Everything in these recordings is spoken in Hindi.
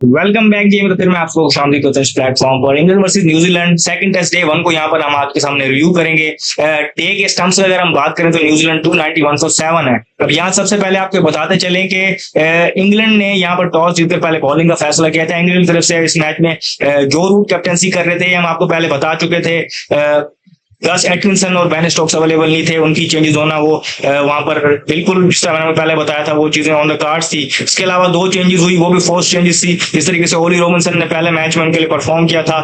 वेलकम बैक जी। फिर मैं आपको शामिल करता हूँ इस प्लेटफॉर्म पर England versus New Zealand second test day 1 को यहाँ पर हम आपके सामने रिव्यू करेंगे। टेक स्टंप्स से अगर हम बात करें तो न्यूजीलैंड 291 फॉर 7 है। अब यहाँ सबसे पहले आपको बताते चलें कि इंग्लैंड ने यहाँ पर टॉस जीतकर पहले बॉलिंग का फैसला किया था। इंग्लैंड की तरफ से इस मैच में जो रूट कैप्टनसी कर रहे थे हम आपको पहले बता चुके थे। गस एटकिंसन और बेन स्टोक्स अवेलेबल नहीं थे, उनकी चेंजेस होना वो वहां पर बिल्कुल जिस तरह मैंने पहले बताया था वो चीजें ऑन द कार्ड्स थी। इसके अलावा 2 चेंजेस हुई, वो भी फोर्स चेंजेस थी। जिस तरीके से ओली रॉबिन्सन ने पहले मैच में उनके लिए परफॉर्म किया था,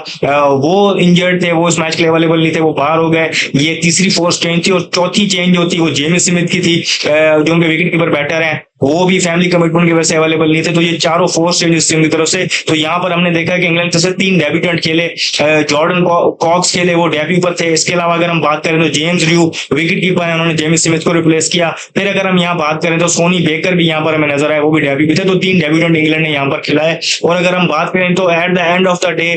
वो इंजर्ड थे, वो इस मैच के लिए अवेलेबल नहीं थे, वो बाहर हो गए। ये तीसरी फोर्स चेंज थी। और चौथी चेंज होती वो जेमी स्मिथ की थी, जो उनके विकेट कीपर बैटर है, वो भी फैमिली कमिटमेंट की वजह से अवेलेबल नहीं थे। तो ये चारों फोर्स चेंजेस थी उनकी तरफ से। तो यहाँ पर हमने देखा कि इंग्लैंड से 3 डेब्यूटेंट खेले। जॉर्डन कॉक्स खेले, वो डेब्यू पर थे। इसके अलावा अगर हम बात करें तो जेम्स ड्रू विकेट कीपर है, उन्होंने जेमी स्मिथ को रिप्लेस किया। फिर अगर हम यहाँ बात करें तो सोनी बेकर भी यहाँ पर हमें नजर आए, वो भी डेब्यू पे थे। तो 3 डेब्यूटेंट इंग्लैंड ने यहाँ पर खिलाए। और अगर हम बात करें तो at the end of the day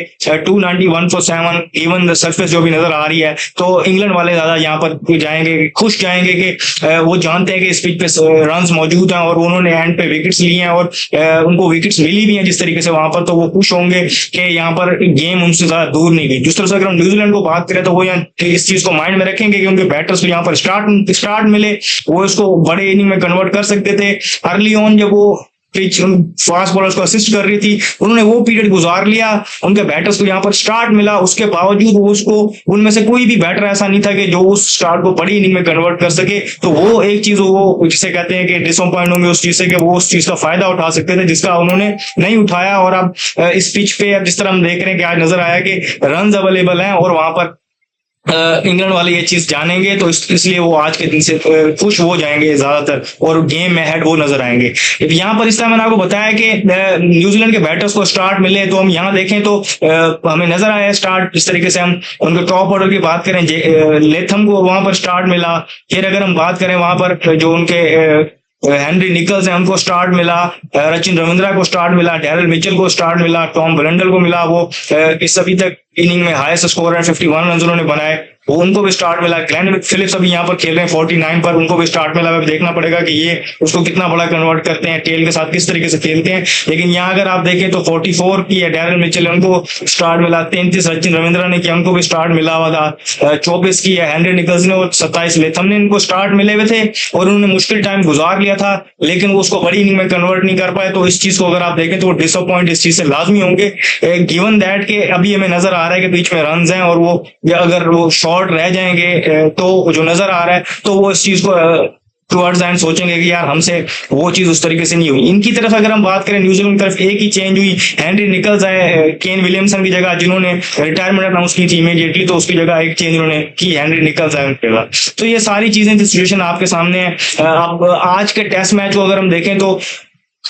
291 for 7 even the surface जो भी नजर आ रही है, तो इंग्लैंड वाले ज्यादा यहाँ पर जाएंगे, खुश जाएंगे कि वो जानते हैं कि इस पिच पे रन मौजूद हैं और उन्होंने एंड पे विकेट्स लिए हैं और उनको विकेट्स मिली भी हैं जिस तरीके से वहां पर। तो वो खुश होंगे कि यहाँ पर गेम उनसे ज्यादा दूर नहीं गई। जिस तरह से अगर हम न्यूजीलैंड को बात करें तो वो यहाँ इस चीज को माइंड में रखेंगे कि उनके बैटर्स को यहाँ पर स्टार्ट मिले, वो इसको बड़े इनिंग में कन्वर्ट कर सकते थे। अर्ली ऑन जब वो पिच फास्ट बॉलर्स को असिस्ट कर रही थी, उन्होंने वो पीरियड गुजार लिया, उनके बैटर्स को यहाँ पर स्टार्ट मिला। उसके बावजूद वो उसको उनमें से कोई भी बैटर ऐसा नहीं था कि जो उस स्टार्ट को बड़ी इनिंग में कन्वर्ट कर सके। तो वो एक चीज वो जिसे कहते हैं कि डिसअपॉइंट होंगे उस चीज से कि वो उस चीज का फायदा उठा सकते थे जिसका उन्होंने नहीं उठाया। और अब इस पिच पे अब जिस तरह हम देख रहे हैं कि आज नजर आया कि रन अवेलेबल हैं और वहां पर इंग्लैंड वाले ये चीज जानेंगे, तो इसलिए वो आज के दिन से खुश हो जाएंगे ज्यादातर और गेम में हेड वो नजर आएंगे। यहाँ पर इस तरह मैंने आपको बताया कि न्यूजीलैंड के बैटर्स को स्टार्ट मिले। तो हम यहाँ देखें तो हमें नजर आया स्टार्ट जिस तरीके से हम उनके टॉप ऑर्डर की बात करें, लेथम को वहां पर स्टार्ट मिला। फिर अगर हम बात करें वहां पर जो उनके हेनरी निकल्स है उनको स्टार्ट मिला, सचिन रविंद्रा को स्टार्ट मिला, डैरेल मिचेल को स्टार्ट मिला, टॉम ब्रंडल को मिला, वो इस अभी तक इनिंग में हाईएस्ट स्कोर है 51 रन उन्होंने बनाए, वो उनको भी स्टार्ट मिला। ग्लेन फिलिप्स अभी यहाँ पर खेल रहे हैं 49 पर, उनको भी स्टार्ट मिला। अब देखना पड़ेगा कि ये उसको कितना बड़ा कन्वर्ट करते हैं, टेल के साथ किस तरीके से खेलते हैं। लेकिन यहाँ अगर आप देखें तो 44 की है डैरेल मिचेल, उनको स्टार्ट मिला। 33 सचिन रविंद्रा ने किया, उनको भी स्टार्ट मिला हुआ था। 24 की है हेनरी निकल्स ने और 27 लेथम ने, इनको स्टार्ट मिले हुए थे और उन्होंने मुश्किल टाइम गुजार लिया था, लेकिन वो उसको बड़ी इनिंग में कन्वर्ट नहीं कर पाए। तो इस चीज को अगर आप देखें तो डिसअपॉइंट इस चीज से लाजमी होंगे, गिवन दैट के अभी हमें नजर आ रहा है कि बीच में रन हैं और वो अगर वो शॉर्ट रह जाएंगे तो जो नजर आ रहा है तो वो इस चीज को टुवर्ड्स एंड सोचेंगे कि यार हमसे वो चीज उस तरीके से नहीं हुई। इनकी तरफ अगर हम बात करें न्यूजीलैंड की तरफ एक ही चेंज हुई, हेनरी निकल्स आए केन विलियमसन की जगह, जिन्होंने रिटायरमेंट अनाउंस की थी इमीडिएटली, तो उसकी जगह एक चेंज उन्होंने की, हेनरी निकल्स आए उनके बाद। तो ये सारी चीजें सिचुएशन आपके सामने है। अब आज के टेस्ट मैच को अगर हम देखें तो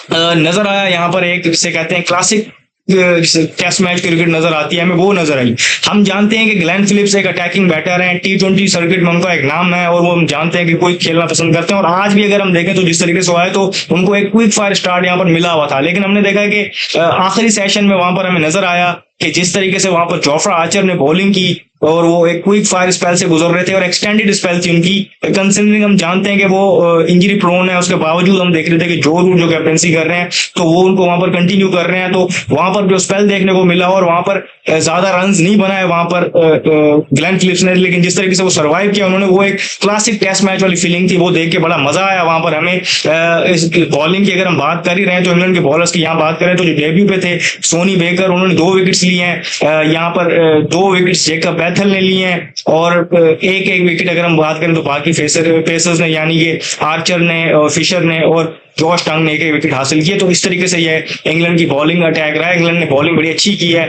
नजर आया यहाँ पर एक जिसे कहते हैं क्लासिक टेस्ट मैच क्रिकेट नजर आती है हमें, वो नजर आई। हम जानते हैं कि ग्लेन फिलिप्स एक अटैकिंग बैटर हैं, T20 सर्किट में उनका एक नाम है और वो हम जानते हैं कि कोई खेलना पसंद करते हैं। और आज भी अगर हम देखें तो जिस तरीके से आए तो उनको एक क्विक फायर स्टार्ट यहाँ पर मिला हुआ था। लेकिन हमने देखा कि आखिरी सेशन में वहां पर हमें नजर आया कि जिस तरीके से वहां पर जोफ्रा आर्चर ने बॉलिंग की और वो एक क्विक फायर स्पेल से गुजर रहे थे और एक्सटेंडेड स्पेल थी उनकी, कंसिडरिंग हम जानते हैं कि वो इंजरी प्रोन है, उसके बावजूद हम देख रहे थे कि जो रूट जो कैप्टनसी कर रहे हैं तो वो उनको वहां पर कंटिन्यू कर रहे हैं। तो वहां पर जो स्पेल देखने को मिला और वहां पर ज्यादा रन नहीं बनाए वहां पर ग्लेन फिलिप्स ने, लेकिन जिस तरीके से वो सर्वाइव किया उन्होंने, वो एक क्लासिक टेस्ट मैच वाली फीलिंग थी, वो देख के बड़ा मजा आया वहां पर हमें। इस बॉलिंग की अगर हम बात कर ही रहे हैं तो इंग्लैंड के बॉलर्स की यहाँ बात करें तो जो डेब्यू पे थे सोनी बेकर, उन्होंने 2 विकेट्स लिए हैं। यहाँ पर 2 विकेट्स जेकब बैथल ने लिए हैं और एक विकेट अगर हम बात करें तो बाकी पेसर्स ने यानी कि आर्चर ने, फिशर ने और जॉश टंग ने एक विकेट हासिल किए। तो इस तरीके से ये इंग्लैंड की बॉलिंग अटैक रहा है। इंग्लैंड ने बॉलिंग बड़ी अच्छी की है,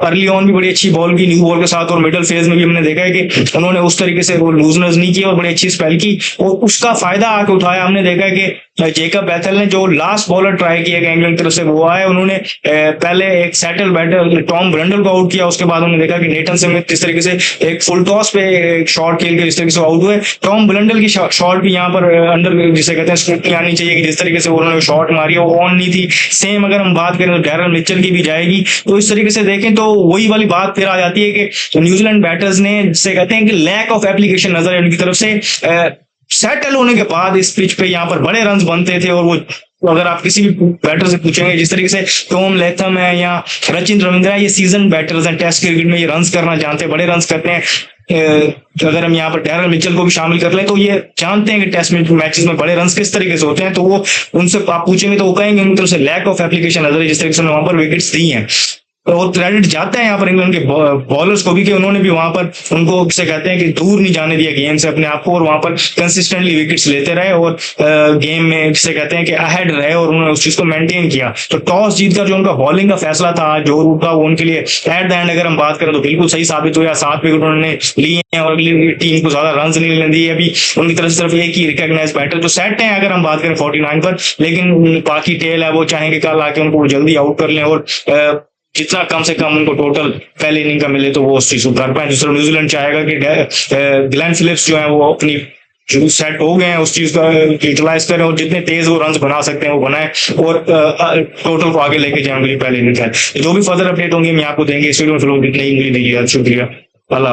अर्ली ऑन भी बड़ी अच्छी बॉल की न्यू बॉल के साथ, और मिडिल फेज में भी हमने देखा है कि उन्होंने उस तरीके से वो लूजनेस नहीं किया और बड़ी अच्छी स्पेल की और उसका फायदा आके उठाया। हमने देखा है कि जेकब बैथल ने जो लास्ट बॉलर ट्राई किया इंग्लैंड की तरफ से वो आए, उन्होंने पहले एक सेटल बैटर टॉम ब्रंडल को आउट किया, उसके बाद उन्होंने देखा कि नेथन स्मिथ किस तरीके से एक फुल टॉस पे एक शॉट खेल के इस तरीके से आउट हुए। टॉम ब्रंडल की शॉट भी यहाँ पर अंडर जिसे कहते हैं स्क्रूटनी आनी चाहिए कि जिस तरीके से उन्होंने शॉट मारी है वो ऑन नहीं थी। सेम अगर हम बात करें तो डैरल मिचेल की भी जाएगी। तो इस तरीके से देखें तो वही वाली बात फिर आ जाती है कि न्यूजीलैंड बैटर्स ने, जिसे कहते हैं कि लैक ऑफ एप्लीकेशन नजर है उनकी तरफ से। सेटल होने के बाद इस पिच पे यहाँ पर बड़े रन बनते थे, और वो अगर आप किसी भी बैटर से पूछेंगे, जिस तरीके से टॉम लेथम है या रचिन रविंद्रा, ये सीजन बैटर्स हैं, टेस्ट क्रिकेट में ये रन्स करना जानते हैं, बड़े रन्स करते हैं। अगर हम यहाँ पर डैरल मिचेल को भी शामिल कर लें तो ये जानते हैं कि टेस्ट मैचेस में बड़े रन्स किस तरीके से होते हैं। तो वो उनसे आप पूछेंगे तो वो कहेंगे उनकी तरफ से लैक ऑफ एप्लीकेशन नजर है, जिस तरीके से वहां पर विकेट्स दी हैं। और क्रेडिट जाता है यहाँ पर इंग्लैंड के बॉलर्स को भी कि उन्होंने भी वहां पर उनको से कहते हैं कि दूर नहीं जाने दिया गेम से अपने आप को, और वहां पर कंसिस्टेंटली विकेट्स लेते रहे और गेम में जिसे कहते हैं कि अहेड रहे, और उन्होंने उस चीज को मेंटेन किया। तो टॉस जीतकर जो उनका बॉलिंग का फैसला था जो रूट का, वो उनके लिए एट द एंड अगर हम बात करें तो बिल्कुल सही साबित हुआ। 7 विकेट उन्होंने लिए हैं और अगली टीम को ज्यादा रन नहीं लेने दिए। अभी उनकी तरफ से सिर्फ एक ही रिकॉग्नाइज बैटर जो सेट है अगर हम बात करें 49 पर, लेकिन बाकी टेल है वो चाहेंगे कल आके उनको जल्दी आउट कर लें और जितना कम से कम उनको टोटल पहले इनिंग का मिले तो वो उस चीज को कर पाए। दूसरा न्यूजीलैंड चाहेगा कि ग्लेन फिलिप्स जो है वो अपनी जो सेट हो गए हैं उस चीज का यूटिलाइज करें और जितने तेज वो रन बना सकते हैं वो बनाएं और टोटल को आगे लेके जाएंगे पहले इनिंग का। जो भी फर्दर अपडेट होंगे मैं आपको देंगे। इस वीडियो में फिलहाल इतना ही, शुक्रिया। अल्लाह।